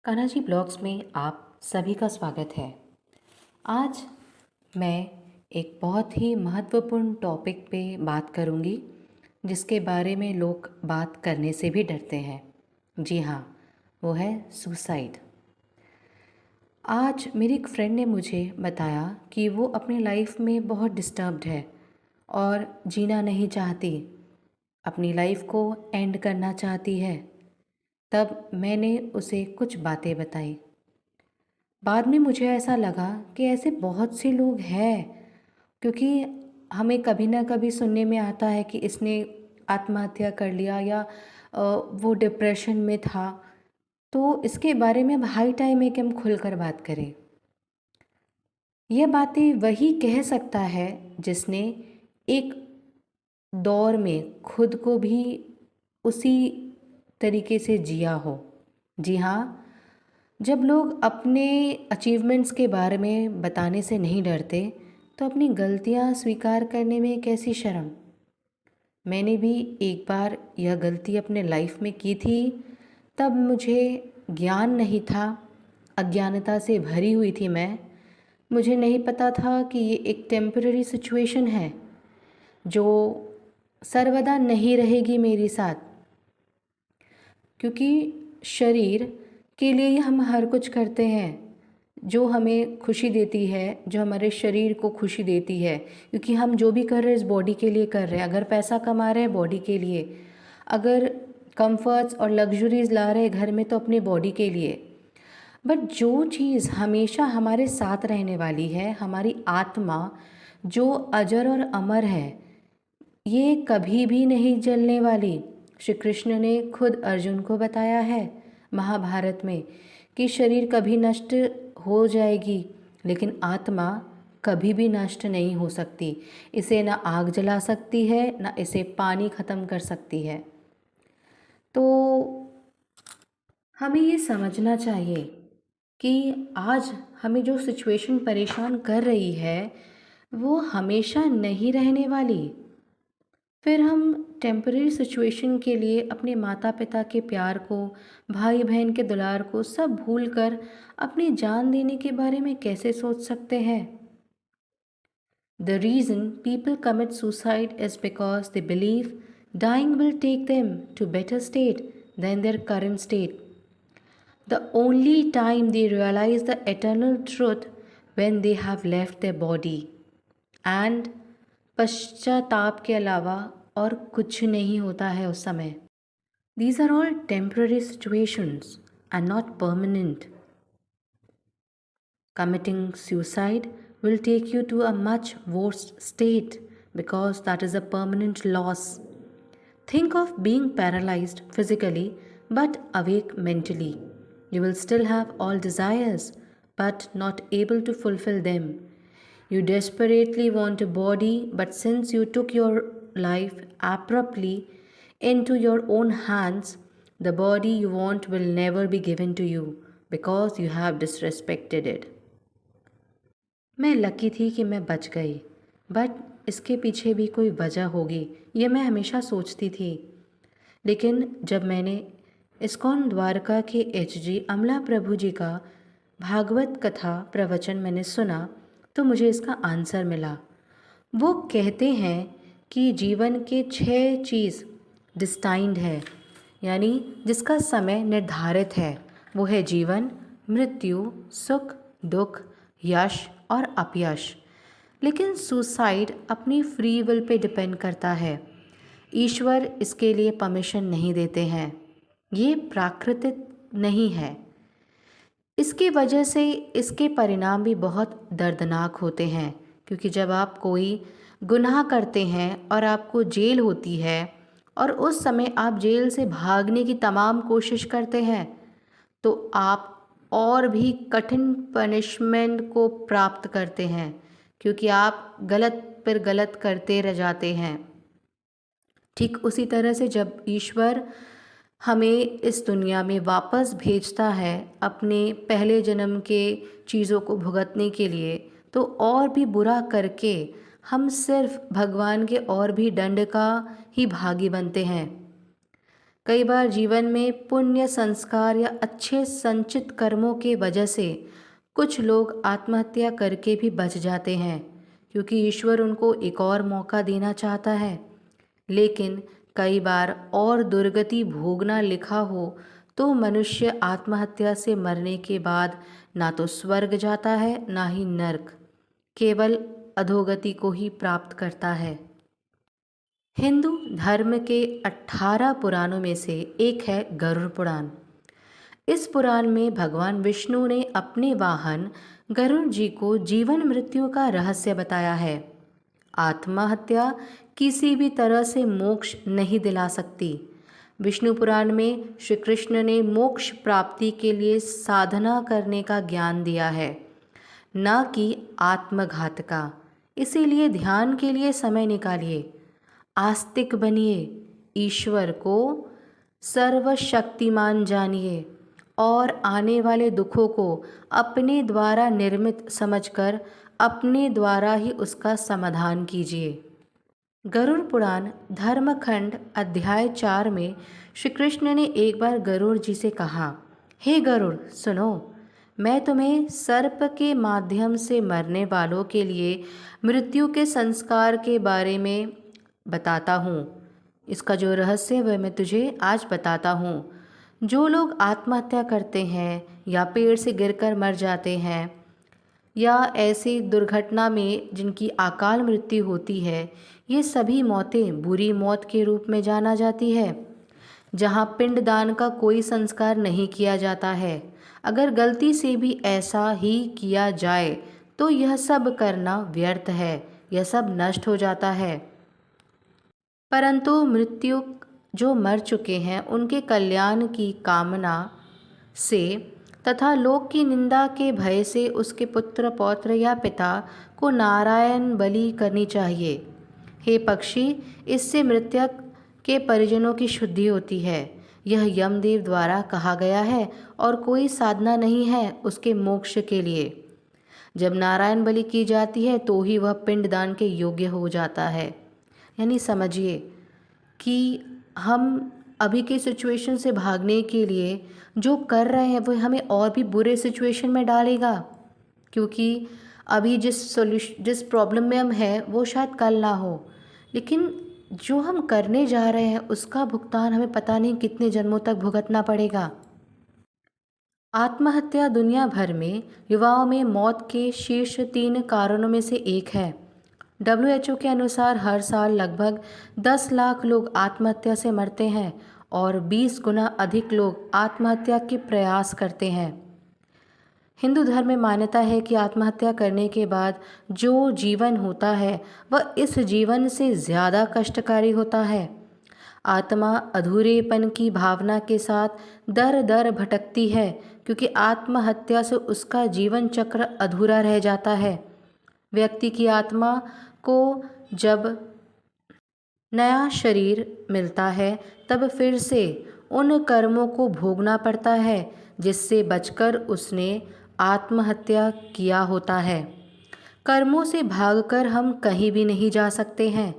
Kanha ji blogs में आप सभी का स्वागत है। आज मैं एक बहुत ही महत्वपूर्ण टॉपिक पे बात करूंगी जिसके बारे में लोग बात करने से भी डरते हैं। जी हाँ, वो है सुसाइड। आज मेरी एक फ्रेंड ने मुझे बताया कि वो अपनी लाइफ में बहुत डिस्टर्ब्ड है और जीना नहीं चाहती, अपनी लाइफ को एंड करना चाहती है। तब मैंने उसे कुछ बातें बताई। बाद में मुझे ऐसा लगा कि ऐसे बहुत से लोग हैं, क्योंकि हमें कभी ना कभी सुनने में आता है कि इसने आत्महत्या कर लिया या वो डिप्रेशन में था। तो इसके बारे में अब हाई टाइम है कि हम खुलकर बात करें। यह बातें वही कह सकता है जिसने एक दौर में खुद को भी उसी तरीके से जिया हो। जी हाँ, जब लोग अपने अचीवमेंट्स के बारे में बताने से नहीं डरते तो अपनी गलतियां स्वीकार करने में कैसी शर्म। मैंने भी एक बार यह गलती अपने लाइफ में की थी। तब मुझे ज्ञान नहीं था, अज्ञानता से भरी हुई थी मैं। मुझे नहीं पता था कि ये एक टेम्पररी सिचुएशन है जो सर्वदा नहीं रहेगी मेरे साथ, क्योंकि शरीर के लिए ही हम हर कुछ करते हैं। जो हमें खुशी देती है, जो हमारे शरीर को खुशी देती है, क्योंकि हम जो भी कर रहे हैं इस बॉडी के लिए कर रहे हैं। अगर पैसा कमा रहे हैं बॉडी के लिए, अगर कंफर्ट्स और लग्जरीज ला रहे हैं घर में तो अपनी बॉडी के लिए। बट जो चीज़ हमेशा हमारे साथ रहने वाली है, हमारी आत्मा जो अजर और अमर है, ये कभी भी नहीं जलने वाली। श्री कृष्ण ने खुद अर्जुन को बताया है महाभारत में कि शरीर कभी नष्ट हो जाएगी लेकिन आत्मा कभी भी नष्ट नहीं हो सकती। इसे ना आग जला सकती है, ना इसे पानी ख़त्म कर सकती है। तो हमें ये समझना चाहिए कि आज हमें जो सिचुएशन परेशान कर रही है वो हमेशा नहीं रहने वाली। फिर हम टेम्परेरी सिचुएशन के लिए अपने माता पिता के प्यार को, भाई बहन के दुलार को सब भूलकर अपनी जान देने के बारे में कैसे सोच सकते हैं। The reason people commit suicide is because they believe dying will take them to better state than their current state. The only time they realize the eternal truth when they have left their body. And पश्चाताप के अलावा और कुछ नहीं होता है उस समय। These are all temporary situations and not permanent. Committing suicide will take you to a much worse state because that is a permanent loss. Think of being paralyzed physically but awake mentally. You will still have all desires but not able to fulfill them. You desperately want a body, but since you took your life abruptly into your own hands, the body you want will never be given to you because you have disrespected it. मैं lucky थी कि मैं बच गई, but इसके पीछे भी कोई वजह होगी, ये मैं हमेशा सोचती थी। लेकिन जब मैंने इस्कॉन द्वारका के एचजी अमला प्रभु जी का भागवत कथा प्रवचन मैंने सुना तो मुझे इसका आंसर मिला। वो कहते हैं कि जीवन के 6 चीज़ डिस्टाइंड है, यानी जिसका समय निर्धारित है। वो है जीवन, मृत्यु, सुख, दुख, यश और अपयश। लेकिन सुसाइड अपनी फ्री विल पे डिपेंड करता है। ईश्वर इसके लिए परमिशन नहीं देते हैं। ये प्राकृतिक नहीं है। इसकी वजह से इसके परिणाम भी बहुत दर्दनाक होते हैं, क्योंकि जब आप कोई गुनाह करते हैं और आपको जेल होती है और उस समय आप जेल से भागने की तमाम कोशिश करते हैं तो आप और भी कठिन पनिशमेंट को प्राप्त करते हैं, क्योंकि आप गलत पर गलत करते रह जाते हैं। ठीक उसी तरह से जब ईश्वर हमें इस दुनिया में वापस भेजता है अपने पहले जन्म के चीज़ों को भुगतने के लिए, तो और भी बुरा करके हम सिर्फ भगवान के और भी दंड का ही भागी बनते हैं। कई बार जीवन में पुण्य संस्कार या अच्छे संचित कर्मों के वजह से कुछ लोग आत्महत्या करके भी बच जाते हैं, क्योंकि ईश्वर उनको एक और मौका देना चाहता है। लेकिन कई बार और दुर्गति भोगना लिखा हो तो मनुष्य आत्महत्या से मरने के बाद ना तो स्वर्ग जाता है ना ही नर्क, केवल अधोगति को ही प्राप्त करता है। हिंदू धर्म के 18 पुराणों में से एक है गरुड़ पुराण। इस पुराण में भगवान विष्णु ने अपने वाहन गरुड़ जी को जीवन मृत्यु का रहस्य बताया है। आत्महत्या किसी भी तरह से मोक्ष नहीं दिला सकती। विष्णु पुराण में श्री कृष्ण ने मोक्ष प्राप्ति के लिए साधना करने का ज्ञान दिया है, न कि आत्मघात का। इसीलिए ध्यान के लिए समय निकालिए, आस्तिक बनिए, ईश्वर को सर्वशक्तिमान जानिए और आने वाले दुखों को अपने द्वारा निर्मित समझकर अपने द्वारा ही उसका समाधान कीजिए। गरुड़ पुराण धर्मखंड अध्याय 4 में श्री कृष्ण ने एक बार गरुड़ जी से कहा, हे गरुड़ सुनो, मैं तुम्हें सर्प के माध्यम से मरने वालों के लिए मृत्यु के संस्कार के बारे में बताता हूँ। इसका जो रहस्य है वह मैं तुझे आज बताता हूँ। जो लोग आत्महत्या करते हैं या पेड़ से गिरकर मर जाते हैं या ऐसी दुर्घटना में जिनकी अकाल मृत्यु होती है, ये सभी मौतें बुरी मौत के रूप में जाना जाती है, जहाँ पिंडदान का कोई संस्कार नहीं किया जाता है। अगर गलती से भी ऐसा ही किया जाए तो यह सब करना व्यर्थ है, यह सब नष्ट हो जाता है। परंतु मृत्यु जो मर चुके हैं उनके कल्याण की कामना से तथा लोक की निंदा के भय से उसके पुत्र पौत्र या पिता को नारायण बलि करनी चाहिए। हे पक्षी, इससे मृतक के परिजनों की शुद्धि होती है। यह यमदेव द्वारा कहा गया है और कोई साधना नहीं है उसके मोक्ष के लिए। जब नारायण बलि की जाती है तो ही वह पिंडदान के योग्य हो जाता है। यानी समझिए कि हम अभी के सिचुएशन से भागने के लिए जो कर रहे हैं वो हमें और भी बुरे सिचुएशन में डालेगा, क्योंकि अभी जिस प्रॉब्लम में हम हैं वो शायद कल ना हो, लेकिन जो हम करने जा रहे हैं उसका भुगतान हमें पता नहीं कितने जन्मों तक भुगतना पड़ेगा। आत्महत्या दुनिया भर में युवाओं में मौत के शीर्ष 3 कारणों में से एक है। WHO के अनुसार हर साल लगभग 10 लाख लोग आत्महत्या से मरते हैं और 20 गुना अधिक लोग आत्महत्या के प्रयास करते हैं। हिंदू धर्म में मान्यता है कि आत्महत्या करने के बाद जो जीवन होता है वह इस जीवन से ज़्यादा कष्टकारी होता है। आत्मा अधूरेपन की भावना के साथ दर दर भटकती है, क्योंकि आत्महत्या से उसका जीवन चक्र अधूरा रह जाता है। व्यक्ति की आत्मा को जब नया शरीर मिलता है तब फिर से उन कर्मों को भोगना पड़ता है जिससे बचकर उसने आत्महत्या किया होता है। कर्मों से भागकर हम कहीं भी नहीं जा सकते हैं।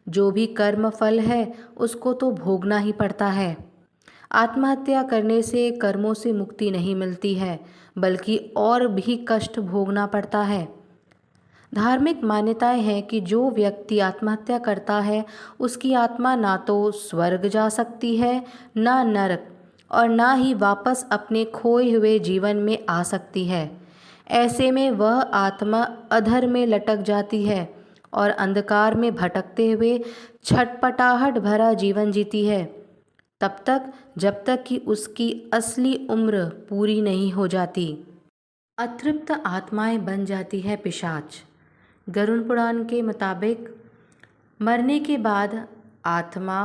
जो भी कर्म फल है उसको तो भोगना ही पड़ता है। आत्महत्या करने से कर्मों से मुक्ति नहीं मिलती है, बल्कि और भी कष्ट भोगना पड़ता है। धार्मिक मान्यताएं हैं कि जो व्यक्ति आत्महत्या करता है उसकी आत्मा ना तो स्वर्ग जा सकती है, ना नरक, और ना ही वापस अपने खोए हुए जीवन में आ सकती है। ऐसे में वह आत्मा अधर में लटक जाती है और अंधकार में भटकते हुए छटपटाहट भरा जीवन जीती है, तब तक जब तक कि उसकी असली उम्र पूरी नहीं हो जाती। अतृप्त आत्माएं बन जाती है पिशाच। गरुड़ पुराण के मुताबिक मरने के बाद आत्मा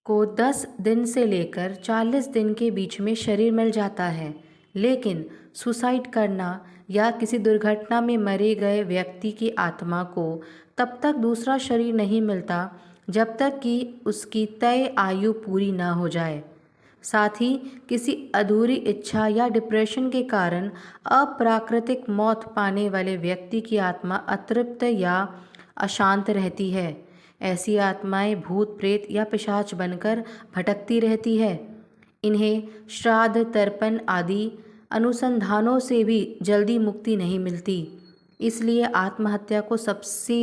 को 10 दिन से लेकर 40 दिन के बीच में शरीर मिल जाता है, लेकिन सुसाइड करना या किसी दुर्घटना में मरे गए व्यक्ति की आत्मा को तब तक दूसरा शरीर नहीं मिलता जब तक कि उसकी तय आयु पूरी ना हो जाए। साथ ही किसी अधूरी इच्छा या डिप्रेशन के कारण अप्राकृतिक मौत पाने वाले व्यक्ति की आत्मा अतृप्त या अशांत रहती है। ऐसी आत्माएं भूत प्रेत या पिशाच बनकर भटकती रहती है। इन्हें श्राद्ध तर्पण आदि अनुसंधानों से भी जल्दी मुक्ति नहीं मिलती। इसलिए आत्महत्या को सबसे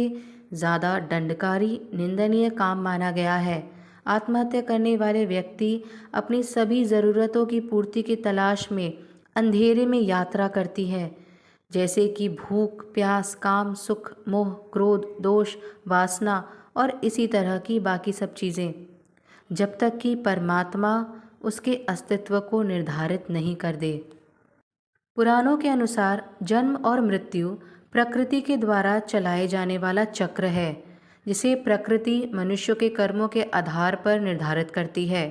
ज़्यादा दंडकारी निंदनीय काम माना गया है। आत्महत्या करने वाले व्यक्ति अपनी सभी ज़रूरतों की पूर्ति की तलाश में अंधेरे में यात्रा करती है, जैसे कि भूख, प्यास, काम, सुख, मोह, क्रोध, दोष, वासना और इसी तरह की बाकी सब चीज़ें, जब तक कि परमात्मा उसके अस्तित्व को निर्धारित नहीं कर दे। पुराणों के अनुसार जन्म और मृत्यु प्रकृति के द्वारा चलाए जाने वाला चक्र है, जिसे प्रकृति मनुष्य के कर्मों के आधार पर निर्धारित करती है।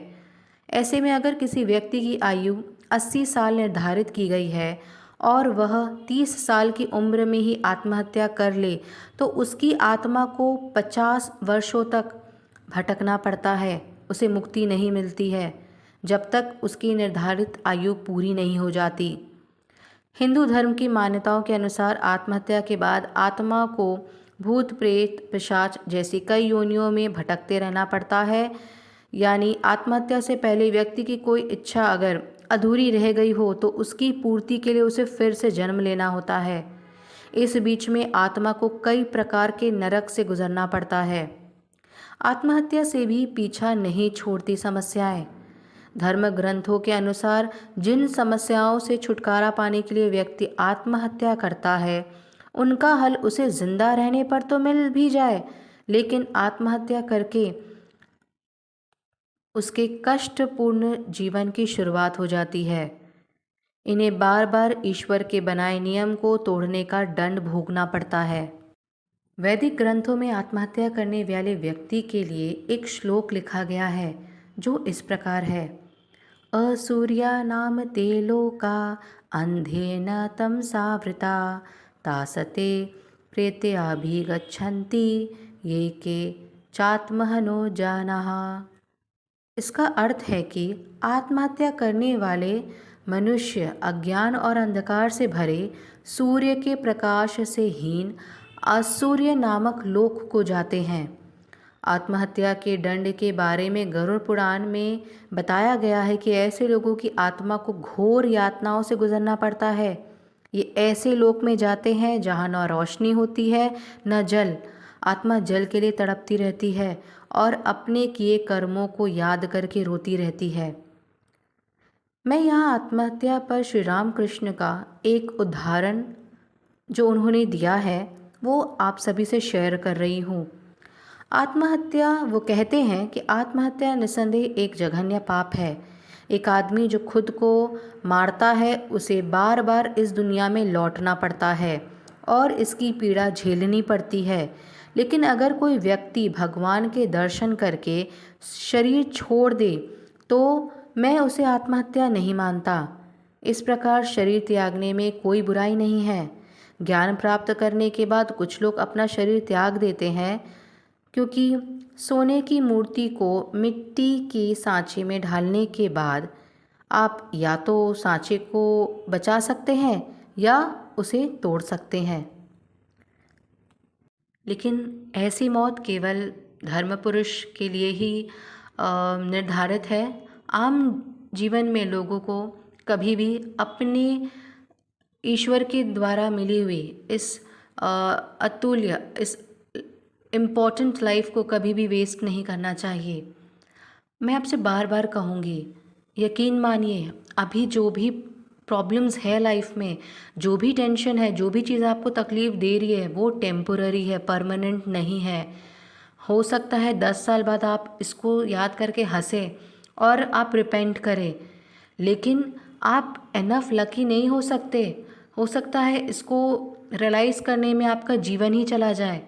ऐसे में अगर किसी व्यक्ति की आयु 80 साल निर्धारित की गई है और वह 30 साल की उम्र में ही आत्महत्या कर ले, तो उसकी आत्मा को 50 वर्षों तक भटकना पड़ता है। उसे मुक्ति नहीं मिलती है जब तक उसकी निर्धारित आयु पूरी नहीं हो जाती। हिंदू धर्म की मान्यताओं के अनुसार आत्महत्या के बाद आत्मा को भूत प्रेत पिशाच जैसी कई योनियों में भटकते रहना पड़ता है। यानी आत्महत्या से पहले व्यक्ति की कोई इच्छा अगर अधूरी रह गई हो तो उसकी पूर्ति के लिए उसे फिर से जन्म लेना होता है। इस बीच में आत्मा को कई प्रकार के नरक से गुजरना पड़ता है। आत्महत्या से भी पीछा नहीं छोड़ती समस्याएं। धर्म ग्रंथों के अनुसार जिन समस्याओं से छुटकारा पाने के लिए व्यक्ति आत्महत्या करता है, उनका हल उसे जिंदा रहने पर तो मिल भी जाए, लेकिन आत्महत्या करके उसके कष्टपूर्ण जीवन की शुरुआत हो जाती है। इन्हें बार बार ईश्वर के बनाए नियम को तोड़ने का दंड भोगना पड़ता है। वैदिक ग्रंथों में आत्महत्या करने वाले व्यक्ति के लिए एक श्लोक लिखा गया है जो इस प्रकार है। असूर्या नाम ते लोका अंधेन तमसावृता तासते प्रेत्याभिगच्छन्ति ये के चात्महनो जानाः। इसका अर्थ है कि आत्महत्या करने वाले मनुष्य अज्ञान और अंधकार से भरे सूर्य के प्रकाश से हीन असूर्य नामक लोक को जाते हैं। आत्महत्या के दंड के बारे में गरुड़ पुराण में बताया गया है कि ऐसे लोगों की आत्मा को घोर यातनाओं से गुजरना पड़ता है। ये ऐसे लोक में जाते हैं जहाँ न रोशनी होती है न जल। आत्मा जल के लिए तड़पती रहती है और अपने किए कर्मों को याद करके रोती रहती है। मैं यहाँ आत्महत्या पर श्री राम कृष्ण का एक उदाहरण जो उन्होंने दिया है वो आप सभी से शेयर कर रही हूँ। आत्महत्या, वो कहते हैं कि आत्महत्या निस्संदेह एक जघन्य पाप है। एक आदमी जो खुद को मारता है उसे बार बार इस दुनिया में लौटना पड़ता है और इसकी पीड़ा झेलनी पड़ती है। लेकिन अगर कोई व्यक्ति भगवान के दर्शन करके शरीर छोड़ दे तो मैं उसे आत्महत्या नहीं मानता। इस प्रकार शरीर त्यागने में कोई बुराई नहीं है। ज्ञान प्राप्त करने के बाद कुछ लोग अपना शरीर त्याग देते हैं, क्योंकि सोने की मूर्ति को मिट्टी के सांचे में ढालने के बाद आप या तो सांचे को बचा सकते हैं या उसे तोड़ सकते हैं। लेकिन ऐसी मौत केवल धर्मपुरुष के लिए ही निर्धारित है। आम जीवन में लोगों को कभी भी अपने ईश्वर के द्वारा मिली हुई इस अतुल्य, इस इम्पॉर्टेंट लाइफ को कभी भी वेस्ट नहीं करना चाहिए। मैं आपसे बार बार कहूँगी, यकीन मानिए, अभी जो भी प्रॉब्लम्स है लाइफ में, जो भी टेंशन है, जो भी चीज़ आपको तकलीफ़ दे रही है, वो टेम्पोररी है, परमानेंट नहीं है। हो सकता है 10 साल बाद आप इसको याद करके हंसें और आप रिपेंट करें, लेकिन आप इनफ लकी नहीं हो सकते। हो सकता है इसको रियलाइज़ करने में आपका जीवन ही चला जाए।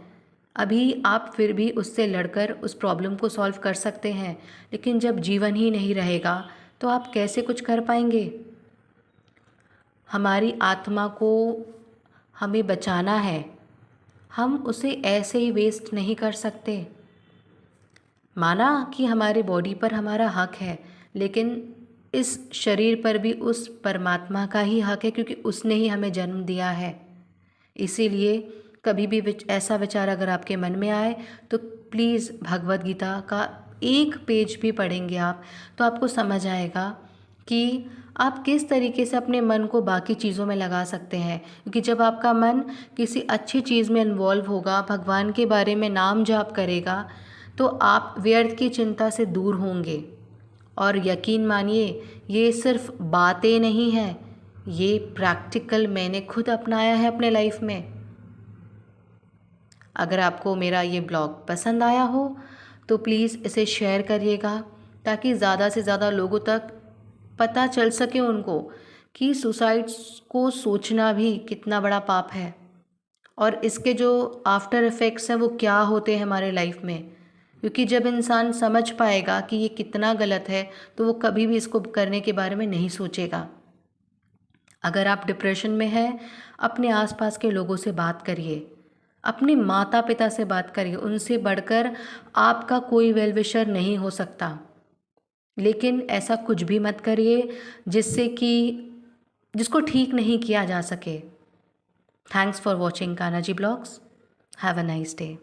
अभी आप फिर भी उससे लड़कर उस प्रॉब्लम को सॉल्व कर सकते हैं, लेकिन जब जीवन ही नहीं रहेगा तो आप कैसे कुछ कर पाएंगे। हमारी आत्मा को हमें बचाना है, हम उसे ऐसे ही वेस्ट नहीं कर सकते। माना कि हमारे बॉडी पर हमारा हक है, लेकिन इस शरीर पर भी उस परमात्मा का ही हक है, क्योंकि उसने ही हमें जन्म दिया है। इसीलिए कभी भी ऐसा विचार अगर आपके मन में आए तो प्लीज़ भगवद गीता का एक पेज भी पढ़ेंगे आप तो आपको समझ आएगा कि आप किस तरीके से अपने मन को बाकी चीज़ों में लगा सकते हैं। क्योंकि जब आपका मन किसी अच्छी चीज़ में इन्वॉल्व होगा, भगवान के बारे में नाम जाप करेगा, तो आप व्यर्थ की चिंता से दूर होंगे। और यकीन मानिए, ये सिर्फ बातें नहीं हैं, ये प्रैक्टिकल मैंने खुद अपनाया है अपने लाइफ में। अगर आपको मेरा ये ब्लॉग पसंद आया हो तो प्लीज़ इसे शेयर करिएगा, ताकि ज़्यादा से ज़्यादा लोगों तक पता चल सके उनको कि सुसाइड को सोचना भी कितना बड़ा पाप है और इसके जो आफ्टर इफ़ेक्ट्स हैं वो क्या होते हैं हमारे लाइफ में। क्योंकि जब इंसान समझ पाएगा कि ये कितना गलत है तो वो कभी भी इसको करने के बारे में नहीं सोचेगा। अगर आप डिप्रेशन में हैं, अपने आसपास के लोगों से बात करिए, अपने माता पिता से बात करिए, उनसे बढ़कर आपका कोई वेल विशर नहीं हो सकता। लेकिन ऐसा कुछ भी मत करिए जिसको ठीक नहीं किया जा सके। Thanks for watching Kanha ji blogs. Have a nice day.